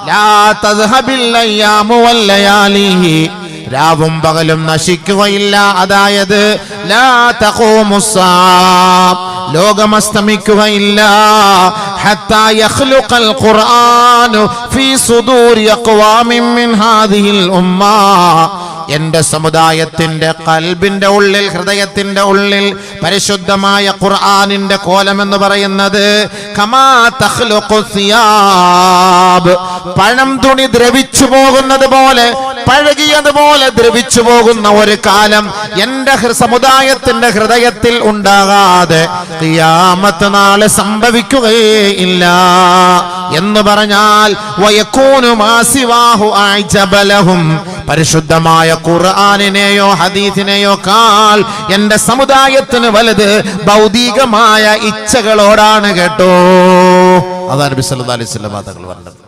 ലാ തദ്ഹബിൽ അയ്യാമു വല്ലയാലിഹി, രാവും പകലും നശിക്കുകയില്ല. അതായത് ലാ തഖൂമുസ്സാ, ലോകമസ്തമിക്കുകയില്ല. ഹത്താ യഖ്ലുഖൽ ഖുർആനു ഫീ സുദൂരി അഖ്വാമിൻ മിൻ ഹാദിഹിൽ ഉമ്മ, എന്റെ സമുദായത്തിന്റെ ഖൽബിന്റെ ഉള്ളിൽ, ഹൃദയത്തിന്റെ ഉള്ളിൽ പരിശുദ്ധമായ ഖുർആനിന്റെ കോലം എന്ന് പറയുന്നത് കമാ തഖ്ലുഖു സിയാബ്, പഴം തുണി ദ്രവിച്ചു പോകുന്നത് പോലെ, പഴകിയതുപോലെ ദ്രവിച്ചു പോകുന്ന ഒരു കാലം എന്റെ സമുദായത്തിന്റെ ഹൃദയത്തിൽ ഉണ്ടാകാതെ ഖിയാമത്ത് നാളെ സംഭവിക്കുകയേ ഇല്ല എന്ന് പറഞ്ഞാൽ വയകൂനു മാ സിവാഹു അഅജബലഹും, പരിശുദ്ധമായ ഖുർആനിനെയോ ഹദീസിനെയോ കാൾ എന്റെ സമുദായത്തിന് വലുത് ഭൗതികമായ ഇച്ഛകളോടാണ് കേട്ടോ. അതാണ് നബി സല്ലല്ലാഹു അലൈഹി വസല്ലം തങ്ങൾ പറഞ്ഞത്.